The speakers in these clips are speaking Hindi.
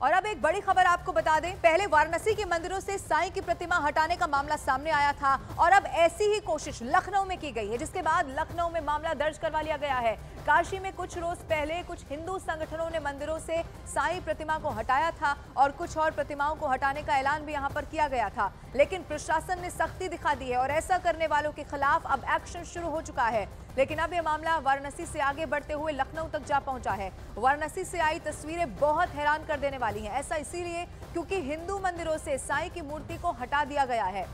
और अब एक बड़ी खबर आपको बता दें। पहले वाराणसी के मंदिरों से साईं की प्रतिमा हटाने का मामला सामने आया था और अब ऐसी ही कोशिश लखनऊ में की गई है, जिसके बाद लखनऊ में मामला दर्ज करवा लिया गया है। काशी में कुछ रोज पहले कुछ हिंदू संगठनों ने मंदिरों से साईं प्रतिमा को हटाया था और कुछ और प्रतिमाओं को हटाने का ऐलान भी यहां पर किया गया था, लेकिन प्रशासन ने सख्ती दिखा दी है और ऐसा करने वालों के खिलाफ अब एक्शन शुरू हो चुका है। लेकिन अब यह मामला वाराणसी से आगे बढ़ते हुए लखनऊ तक जा पहुंचा है। वाराणसी से आई तस्वीरें बहुत हैरान कर देने वाली हैं। ऐसा इसीलिए क्योंकि हिंदू मंदिरों से साईं की मूर्ति को हटा दिया गया है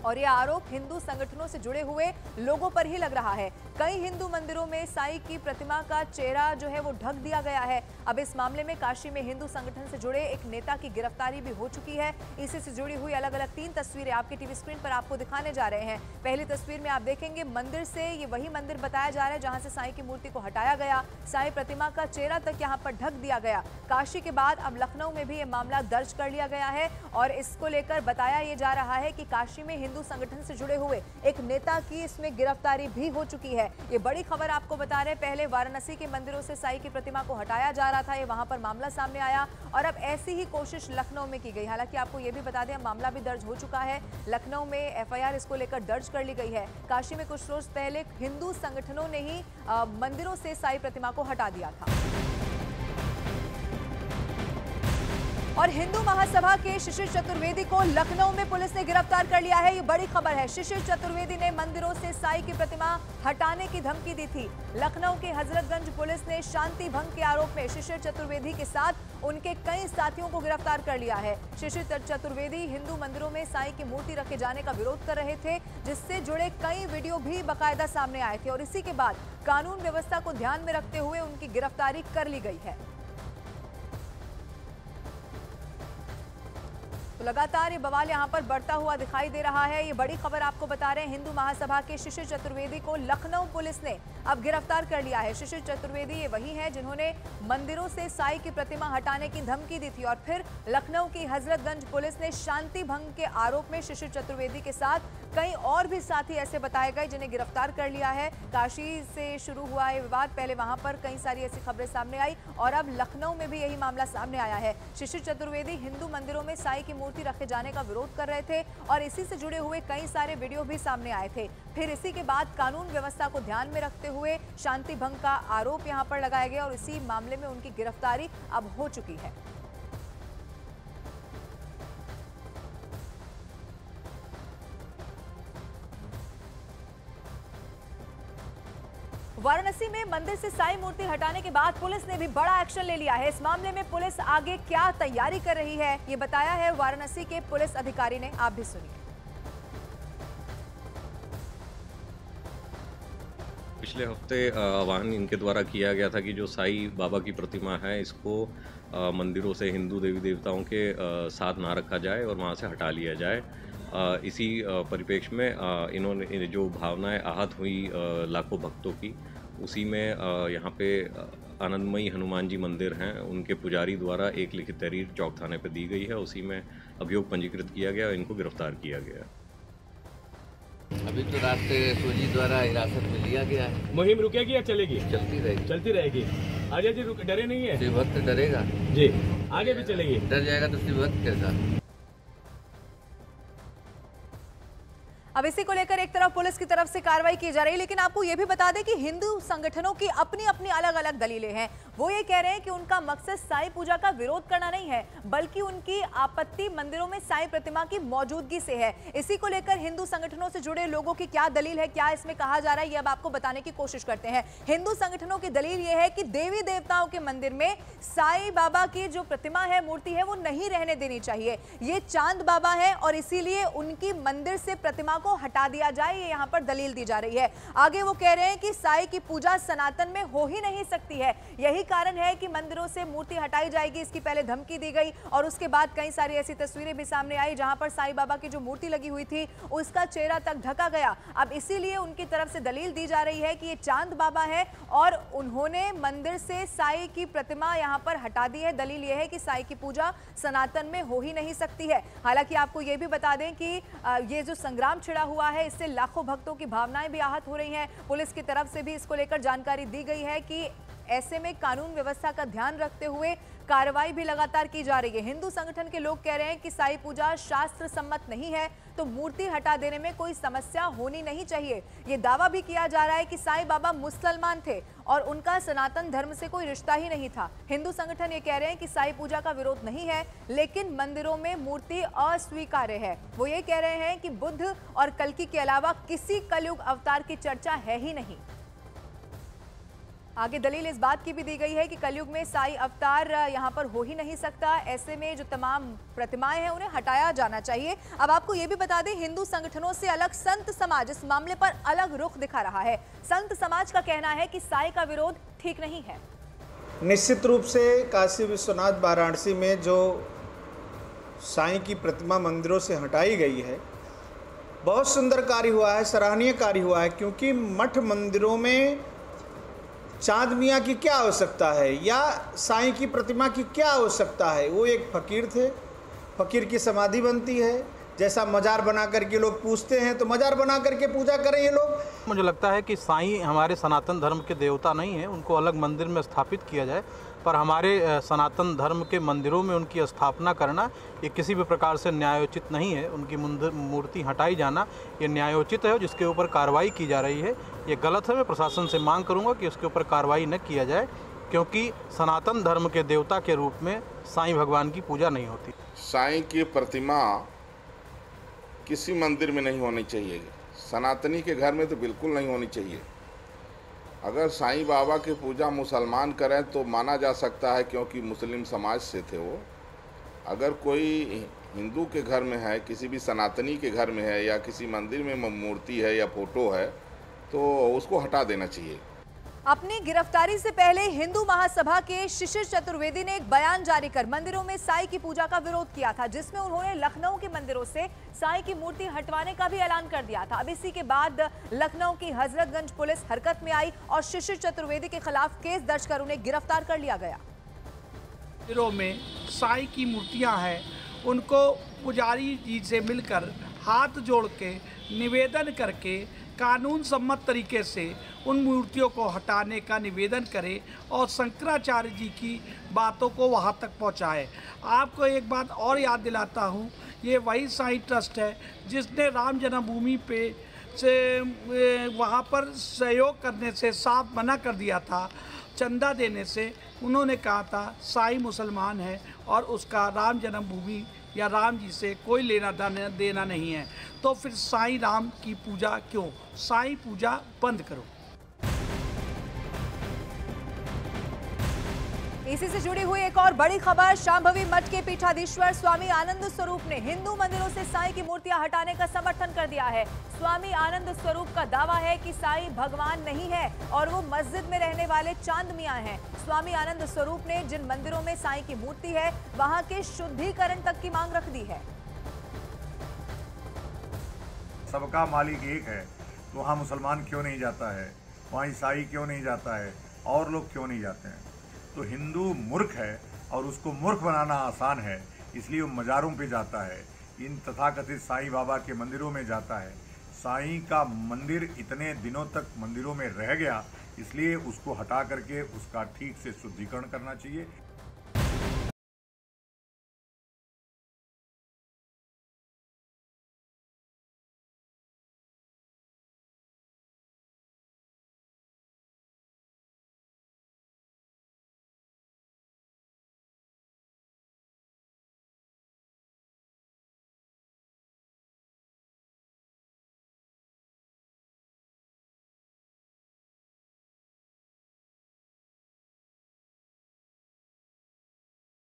और यह आरोप हिंदू संगठनों से जुड़े हुए लोगों पर ही लग रहा है। कई हिंदू मंदिरों में साईं की प्रतिमा का चेहरा जो है वो ढक दिया गया है। अब इस मामले में काशी में हिंदू संगठन से जुड़े एक नेता की गिरफ्तारी भी हो चुकी है। इसी से जुड़ी हुई अलग अलग 3 तस्वीरें आपके टीवी स्क्रीन पर आपको दिखाने जा रहे हैं। पहली तस्वीर में आप देखेंगे मंदिर से, ये वही मंदिर बताया जा रहा है जहां से साईं की मूर्ति को हटाया गया, साईं प्रतिमा का चेहरा तक यहाँ पर ढक दिया गया। काशी के बाद अब लखनऊ में भी ये मामला दर्ज कर लिया गया है और इसको लेकर बताया ये जा रहा है कि काशी में हिंदू संगठन से जुड़े हुए एक नेता की इसमें गिरफ्तारी भी हो चुकी है। ये बड़ी खबर आपको बता रहे हैं। पहले वाराणसी के मंदिरों से साईं की प्रतिमा को हटाया जा रहा था, ये वहां पर मामला सामने आया और अब ऐसी ही कोशिश लखनऊ में की गई। हालांकि आपको ये भी बता दें मामला भी दर्ज हो चुका है। लखनऊ में एफआईआर इसको लेकर दर्ज कर ली गई है। काशी में कुछ रोज पहले हिंदू संगठनों ने ही मंदिरों से साईं प्रतिमा को हटा दिया था। और हिंदू महासभा के शिशिर चतुर्वेदी को लखनऊ में पुलिस ने गिरफ्तार कर लिया है। ये बड़ी खबर है। शिशिर चतुर्वेदी ने मंदिरों से साईं की प्रतिमा हटाने की धमकी दी थी। लखनऊ के हजरतगंज पुलिस ने शांति भंग के आरोप में शिशिर चतुर्वेदी के साथ उनके कई साथियों को गिरफ्तार कर लिया है। शिशिर चतुर्वेदी हिंदू मंदिरों में साईं की मूर्ति रखे जाने का विरोध कर रहे थे, जिससे जुड़े कई वीडियो भी बाकायदा सामने आए थे और इसी के बाद कानून व्यवस्था को ध्यान में रखते हुए उनकी गिरफ्तारी कर ली गई है। तो लगातार ये बवाल यहां पर बढ़ता हुआ दिखाई दे रहा है। ये बड़ी खबर आपको बता रहे हैं। हिंदू महासभा के शिशिर चतुर्वेदी को लखनऊ पुलिस ने अब गिरफ्तार कर लिया है। शिशिर चतुर्वेदी ये वही है जिन्होंने मंदिरों से साईं की प्रतिमा हटाने की धमकी दी थी और फिर लखनऊ की हजरतगंज पुलिस ने शांति भंग के आरोप में शिशिर चतुर्वेदी के साथ कई और भी साथी ऐसे बताए गए जिन्हें गिरफ्तार कर लिया है। काशी से शुरू हुआ है विवाद, पहले वहां पर कई सारी ऐसी खबरें सामने आई और अब लखनऊ में भी यही मामला सामने आया है। शिशिर चतुर्वेदी हिंदू मंदिरों में साईं की मूर्ति रखे जाने का विरोध कर रहे थे और इसी से जुड़े हुए कई सारे वीडियो भी सामने आए थे। फिर इसी के बाद कानून व्यवस्था को ध्यान में रखते हुए शांति भंग का आरोप यहां पर लगाया गया और इसी मामले में उनकी गिरफ्तारी अब हो चुकी है। वाराणसी में मंदिर से साईं मूर्ति हटाने के बाद पुलिस ने भी बड़ा एक्शन ले लिया है। इस मामले में पुलिस आगे क्या तैयारी कर रही है, ये बताया है वाराणसी के पुलिस अधिकारी ने। आप भी सुनिए। पिछले हफ्ते आह्वान इनके द्वारा किया गया था कि जो साईं बाबा की प्रतिमा है इसको मंदिरों से हिंदू देवी देवताओं के साथ ना रखा जाए और वहाँ से हटा लिया जाए। इसी परिप्रेक्ष्य में इन्होंने जो भावनाएं आहत हुई लाखों भक्तों की, उसी में यहाँ पे आनंदमयी हनुमान जी मंदिर हैं, उनके पुजारी द्वारा एक लिखित तहरीर चौक थाने पर दी गई है। उसी में अभियोग पंजीकृत किया गया और इनको गिरफ्तार किया गया। अभी तो राष्ट्रीय सोजी द्वारा हिरासत में लिया गया है। मुहिम रुकेगी या चलेगी? चलती रहेगी। चलती रहेगी। अजय जी डरे नहीं है? शिव भक्त डरेगा जी, आगे भी चलेगी। डर जाएगा तो शिव भक्त कैसा? अब इसी को लेकर एक तरफ पुलिस की तरफ से कार्रवाई की जा रही है, लेकिन आपको यह भी बता दें कि हिंदू संगठनों की अपनी अपनी अलग अलग दलीलें हैं। वो ये कह रहे हैं कि उनका मकसद साईं पूजा का विरोध करना नहीं है, बल्कि उनकी आपत्ति मंदिरों में साईं प्रतिमा की मौजूदगी से है। इसी को लेकर हिंदू संगठनों से जुड़े लोगों की क्या दलील है, क्या इसमें कहा जा रहा है, ये अब आपको बताने की कोशिश करते हैं। हिंदू संगठनों की दलील यह है कि देवी देवताओं के मंदिर में साईं बाबा की जो प्रतिमा है, मूर्ति है, वो नहीं रहने देनी चाहिए। ये चांद बाबा है और इसीलिए उनकी मंदिर से प्रतिमा को हटा दिया जाए, ये यहां पर दलील दी जा रही है। आगे वो कह रहे हैं कि साईं की पूजा सनातन में हो ही नहीं सकती है, यही कारण है कि मंदिरों से मूर्ति हटाई जाएगी। इसकी पहले धमकी दी गई और उसके बाद कई सारी ऐसी तस्वीरें भी सामने आई जहां पर साईं बाबा की जो मूर्ति लगी हुई थी उसका चेहरा तक ढका गया। अब इसीलिए उनकी तरफ से दलील दी जा रही है कि ये चांद बाबा है और उन्होंने मंदिर से साईं की प्रतिमा यहां पर हटा दी है। दलील यह है कि साईं की पूजा सनातन में हो ही नहीं सकती है। हालांकि आपको यह भी बता दें कि ये जो संग्राम छिड़ा हुआ है, इससे लाखों भक्तों की भावनाएं भी आहत हो रही हैं। पुलिस की तरफ से भी इसको लेकर जानकारी दी गई है कि ऐसे में कानून व्यवस्था का ध्यान रखते हुए कार्रवाई भी लगातार की जा रही है। हिंदू संगठन के लोग कह रहे हैं कि साईं पूजा शास्त्र सम्मत नहीं है, तो मूर्ति हटा देने में कोई समस्या होनी नहीं चाहिए। ये दावा भी किया जा रहा है कि साईं बाबा मुसलमान थे और उनका सनातन धर्म से कोई रिश्ता ही नहीं था। हिंदू संगठन ये कह रहे हैं कि साईं पूजा का विरोध नहीं है, लेकिन मंदिरों में मूर्ति अस्वीकार्य है। वो ये कह रहे हैं कि बुद्ध और कल्कि के अलावा किसी कलयुग अवतार की चर्चा है ही नहीं। आगे दलील इस बात की भी दी गई है कि कलयुग में साईं अवतार यहां पर हो ही नहीं सकता। ऐसे में जो तमाम प्रतिमाएं हैं उन्हें हटाया जाना चाहिए। अब आपको यह भी बता दें, हिंदू संगठनों से अलग संत समाज इस मामले पर अलग रुख दिखा रहा है। संत समाज का कहना है कि साईं का विरोध ठीक नहीं है। निश्चित रूप से काशी विश्वनाथ वाराणसी में जो साईं की प्रतिमा मंदिरों से हटाई गई है, बहुत सुंदर कार्य हुआ है, सराहनीय कार्य हुआ है। क्योंकि मठ मंदिरों में चांद मियाँ की क्या आवश्यकता है या साईं की प्रतिमा की क्या आवश्यकता है? वो एक फकीर थे, फकीर की समाधि बनती है। जैसा मजार बना करके लोग पूजते हैं, तो मजार बना करके पूजा करें ये लोग। मुझे लगता है कि साईं हमारे सनातन धर्म के देवता नहीं है, उनको अलग मंदिर में स्थापित किया जाए। पर हमारे सनातन धर्म के मंदिरों में उनकी स्थापना करना ये किसी भी प्रकार से न्यायोचित नहीं है। उनकी मूर्ति हटाई जाना ये न्यायोचित है, जिसके ऊपर कार्रवाई की जा रही है ये गलत है। मैं प्रशासन से मांग करूंगा कि उसके ऊपर कार्रवाई न किया जाए, क्योंकि सनातन धर्म के देवता के रूप में साईं भगवान की पूजा नहीं होती। साईं की प्रतिमा किसी मंदिर में नहीं होनी चाहिए, सनातनी के घर में तो बिल्कुल नहीं होनी चाहिए। अगर साईं बाबा की पूजा मुसलमान करें तो माना जा सकता है, क्योंकि मुस्लिम समाज से थे वो। अगर कोई हिंदू के घर में है, किसी भी सनातनी के घर में है, या किसी मंदिर में मूर्ति है या फोटो है, तो उसको हटा देना चाहिए। अपनी गिरफ्तारी से पहले हिंदू महासभा के शिशिर चतुर्वेदी ने एक बयान जारी कर मंदिरों में साईं की पूजा का विरोध किया था, जिसमें उन्होंने लखनऊ के मंदिरों से साईं की मूर्ति हटवाने का भी ऐलान कर दिया था। अब इसी के बाद लखनऊ की हजरतगंज पुलिस हरकत में आई और शिशिर चतुर्वेदी के खिलाफ केस दर्ज कर उन्हें गिरफ्तार कर लिया गया। मंदिरों में साईं की मूर्तियां हैं, उनको पुजारी जी से मिलकर हाथ जोड़ के निवेदन करके कानून सम्मत तरीके से उन मूर्तियों को हटाने का निवेदन करें और शंकराचार्य जी की बातों को वहाँ तक पहुँचाए। आपको एक बात और याद दिलाता हूँ, ये वही साईं ट्रस्ट है जिसने राम जन्मभूमि पे से वहाँ पर सहयोग करने से साफ मना कर दिया था, चंदा देने से। उन्होंने कहा था साईं मुसलमान है और उसका राम जन्मभूमि या राम जी से कोई लेना देना नहीं है, तो फिर साईं राम की पूजा क्यों? साईं पूजा बंद करो। इसी से जुड़ी हुई एक और बड़ी खबर, शांभवी मठ के पीठाधीश्वर स्वामी आनंद स्वरूप ने हिंदू मंदिरों से साईं की मूर्तियां हटाने का समर्थन कर दिया है। स्वामी आनंद स्वरूप का दावा है कि साईं भगवान नहीं है और वो मस्जिद में रहने वाले चांद मियां हैं। स्वामी आनंद स्वरूप ने जिन मंदिरों में साईं की मूर्ति है वहां के शुद्धिकरण तक की मांग रख दी है। सबका मालिक एक है, तो वहाँ मुसलमान क्यों नहीं जाता है, वहाँ ईसाई क्यों नहीं जाता है, और लोग क्यों नहीं जाते हैं? तो हिंदू मूर्ख है और उसको मूर्ख बनाना आसान है, इसलिए वो मज़ारों पे जाता है, इन तथाकथित साईं बाबा के मंदिरों में जाता है। साईं का मंदिर इतने दिनों तक मंदिरों में रह गया, इसलिए उसको हटा करके उसका ठीक से शुद्धिकरण करना चाहिए।